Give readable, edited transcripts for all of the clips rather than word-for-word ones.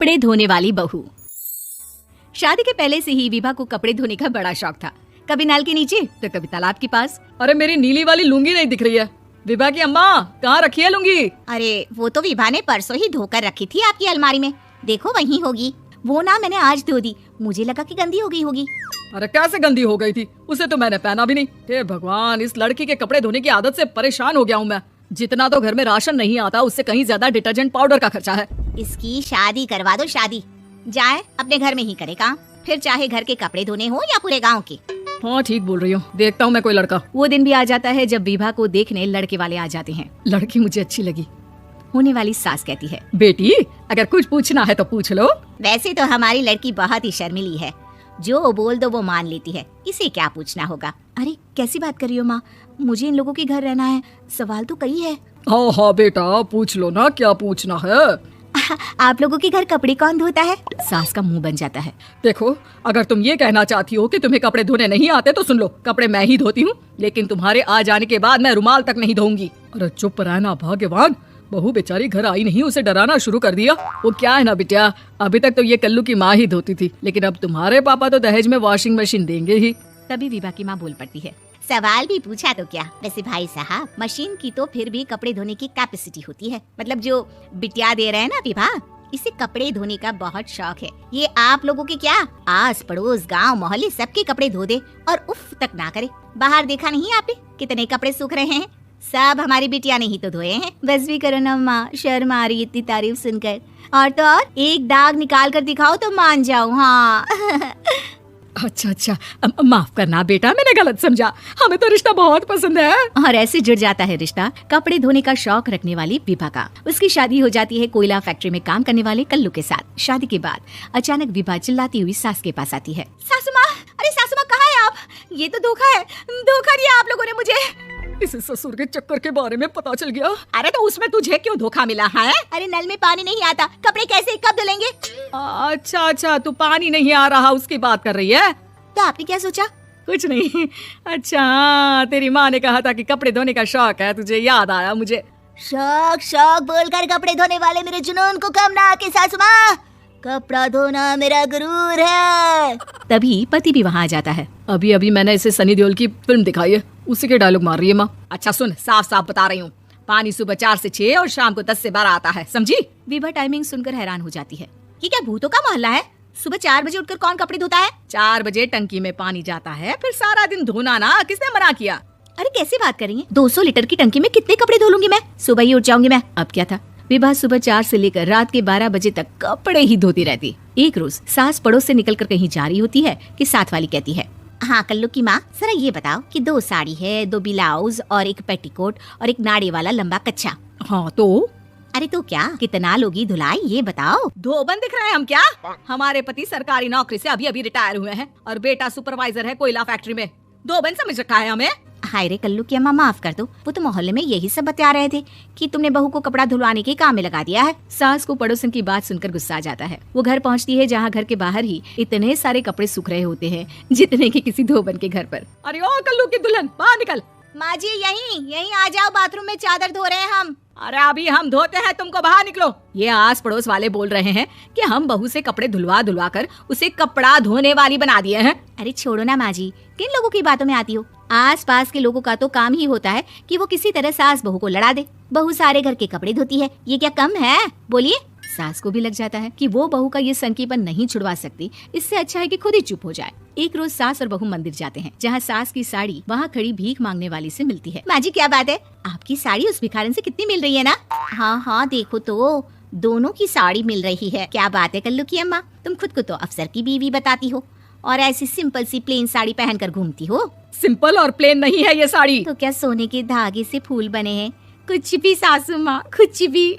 कपड़े धोने वाली बहू। शादी के पहले से ही विभा को कपड़े धोने का बड़ा शौक था। कभी नल के नीचे तो कभी तालाब के पास। अरे मेरी नीली वाली लुंगी नहीं दिख रही है। विभा की अम्मा कहाँ रखी है लुंगी? अरे वो तो विभा ने परसों ही धोकर रखी थी आपकी अलमारी में, देखो वहीं होगी। वो ना मैंने आज धो दी, मुझे लगा कि गंदी हो गई होगी। अरे कैसे गंदी हो गई थी? उसे तो मैंने पहना भी नहीं। हे भगवान, इस लड़की के कपड़े धोने की आदत से परेशान हो गया हूँ मैं। जितना तो घर में राशन नहीं आता उससे कहीं ज्यादा डिटर्जेंट पाउडर का खर्चा है। इसकी शादी करवा दो, शादी जाए अपने घर में ही करे काम, फिर चाहे घर के कपड़े धोने हो या पूरे गांव के। हाँ ठीक बोल रही हूँ, देखता हूँ मैं कोई लड़का। वो दिन भी आ जाता है जब विभा को देखने लड़के वाले आ जाते हैं। लड़की मुझे अच्छी लगी। होने वाली सास कहती है, बेटी अगर कुछ पूछना है तो पूछ लो। वैसे तो हमारी लड़की बहुत ही शर्मीली है, जो बोल दो वो मान लेती है, इसे क्या पूछना होगा। अरे कैसी बात कर रही हो माँ, मुझे इन लोगों के घर रहना है, सवाल तो कई है। हाँ हाँ बेटा पूछ लो ना, क्या पूछना है। आप लोगों के घर कपड़े कौन धोता है? सास का मुंह बन जाता है। देखो अगर तुम ये कहना चाहती हो कि तुम्हें कपड़े धोने नहीं आते तो सुन लो, कपड़े मैं ही धोती हूँ, लेकिन तुम्हारे आ जाने के बाद मैं रुमाल तक नहीं धोऊंगी। अरे चुप रहना भगवान, बहू बेचारी घर आई नहीं, उसे डराना शुरू कर दिया। वो क्या है ना बिटिया, अभी तक तो ये कल्लू की माँ ही धोती थी, लेकिन अब तुम्हारे पापा तो दहेज में वॉशिंग मशीन देंगे ही। तभी विभा की माँ बोल पड़ती है, सवाल भी पूछा तो क्या। वैसे भाई साहब, मशीन की तो फिर भी कपड़े धोने की कैपेसिटी होती है, मतलब जो बिटिया दे रहे हैं ना विभा, इसे कपड़े धोने का बहुत शौक है। ये आप लोगों के क्या, आस पड़ोस गांव मोहल्ले सबके कपड़े धो दे और उफ तक ना करे। बाहर देखा नहीं आपने कितने कपड़े सूख रहे हैं? सब हमारी बिटिया ने ही तो धोए हैं। बस भी करो ना माँ, शर्म आ रही है इतनी तारीफ सुनकर। और तो और एक दाग निकाल कर दिखाओ तो मान जाऊँ। हाँ अच्छा माफ करना बेटा, मैंने गलत समझा, हमें तो रिश्ता बहुत पसंद है। और ऐसे जुड़ जाता है रिश्ता कपड़े धोने का शौक रखने वाली विभा का। उसकी शादी हो जाती है कोयला फैक्ट्री में काम करने वाले कल्लू के साथ। शादी के बाद अचानक विभा चिल्लाती हुई सास के पास आती है, सासू माँ, अरे सासू माँ कहाँ है आप? ये तो धोखा है, धोखा दिया आप लोगों ने मुझे। इस ससुर के चक्कर के बारे में पता चल गया। अरे तो उसमें तुझे क्यों धोखा मिला है? अरे नल में पानी नहीं आता, कपड़े कैसे कब धुलेंगे? अच्छा तू पानी नहीं आ रहा उसकी बात कर रही है? तो आपने क्या सोचा? कुछ नहीं। अच्छा तेरी माँ ने कहा था कि कपड़े धोने का शौक है, तुझे याद आया मुझे। शौक शौक बोलकर कपड़े धोने वाले मेरे जुनून को कम ना आके सासू माँ, कपड़ा धोना मेरा गुरूर है। तभी पति भी वहाँ आ जाता है। अभी अभी मैंने इसे सनी देओल की फिल्म दिखाई है, उसी के डायलॉग मार रही है माँ। अच्छा सुन, साफ साफ बता रही हूँ, पानी सुबह 4 से 6 और शाम को 10 से 12 आता है, समझी? विभा टाइमिंग सुनकर हैरान हो जाती है। ये क्या भूतों का मोहल्ला है? सुबह 4 बजे उठकर कौन कपड़े धोता है? 4 बजे टंकी में पानी जाता है, फिर सारा दिन धोना ना, किसने मना किया? अरे कैसी बात कर रही हैं? 200 लीटर की टंकी में कितने कपड़े धो लूंगी मैं? सुबह ही उठ जाऊंगी मैं। अब क्या था, विभा सुबह 4 से लेकर रात के 12 बजे तक कपड़े ही धोती रहती। एक रोज सास पड़ोस से निकलकर कहीं जा रही होती है कि साथ वाली कहती है, हाँ कल्लू की माँ, जरा ये बताओ कि 2 साड़ी है, 2 ब्लाउज और एक पेटीकोट और एक नाड़ी वाला लंबा कच्छा। हाँ तो? अरे तो क्या, कितना लोगी धुलाई ये बताओ। धोबन दिख रहे हैं हम क्या? हमारे पति सरकारी नौकरी से अभी अभी रिटायर हुए हैं और बेटा सुपरवाइजर है कोयला फैक्ट्री में। धोबन समझ रखा है हमें? हाय रे कल्लू की अम्मा, माफ कर दो, वो तो मोहल्ले में यही सब बता रहे थे कि तुमने बहू को कपड़ा धुलवाने के काम में लगा दिया है। सास को पड़ोसन की बात सुनकर गुस्सा आ जाता है। वो घर पहुंचती है जहां घर के बाहर ही इतने सारे कपड़े सूख रहे होते हैं जितने कि किसी धोबन के घर पर। अरे ओ कल्लू की दुल्हन, बाहर निकल। माँ जी यहीं आ जाओ, बाथरूम में चादर धो रहे हैं हम। अरे अभी हम धोते हैं, तुमको बाहर निकलो। ये आस पड़ोस वाले बोल रहे हैं कि हम बहू से कपड़े धुलवा कर उसे कपड़ा धोने वाली बना दिए हैं। अरे छोड़ो ना माँ जी, किन लोगों की बातों में आती हो? आस पास के लोगों का तो काम ही होता है कि वो किसी तरह सास बहू को लड़ा दे। बहू सारे घर के कपड़े धोती है, ये क्या कम है? बोलिए। सास को भी लग जाता है कि वो बहू का ये संकीपन नहीं छुड़वा सकती, इससे अच्छा है कि खुद ही चुप हो जाए। एक रोज सास और बहू मंदिर जाते हैं, जहाँ सास की साड़ी वहाँ खड़ी भीख मांगने वाली से मिलती है। माँ जी क्या बात है, आपकी साड़ी उस भिखारन से कितनी मिल रही है ना? हाँ देखो तो दोनों की साड़ी मिल रही है। क्या बात है कल्लू की अम्मा, तुम खुद को तो अफसर की बीवी बताती हो और ऐसी सिंपल सी प्लेन साड़ी पहनकर घूमती हो। सिंपल और प्लेन नहीं है ये साड़ी। तो क्या सोने के धागे से फूल बने हैं? कुछ भी सासू माँ, कुछ भी।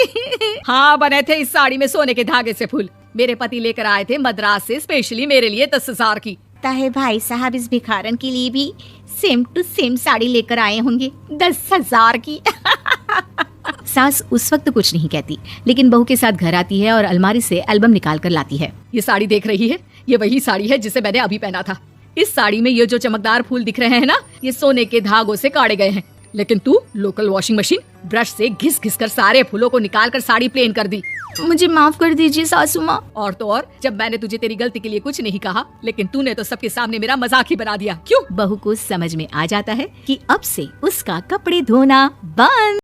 हाँ बने थे इस साड़ी में सोने के धागे से फूल। मेरे पति लेकर आए थे मद्रास से स्पेशली मेरे लिए 10,000 की। ताहे भाई साहब इस भिखारन के लिए भी सेम टू सेम साड़ी लेकर आए होंगे 10,000 की। सास उस वक्त कुछ नहीं कहती, लेकिन बहू के साथ घर आती है और अलमारी से एल्बम निकाल कर लाती है। ये साड़ी देख रही है, ये वही साड़ी है जिसे मैंने अभी पहना था। इस साड़ी में ये जो चमकदार फूल दिख रहे हैं ना, ये सोने के धागों से काटे गए हैं। लेकिन तू लोकल वॉशिंग मशीन ब्रश से घिस घिस कर सारे फूलों को निकाल कर साड़ी प्लेन कर दी। मुझे माफ कर दीजिए सासू माँ। और तो और, जब मैंने तुझे तेरी गलती के लिए कुछ नहीं कहा, लेकिन तूने तो सबके सामने मेरा मजाक ही बना दिया। क्यों? बहू को समझ में आ जाता है कि अब से उसका कपड़े धोना बंद।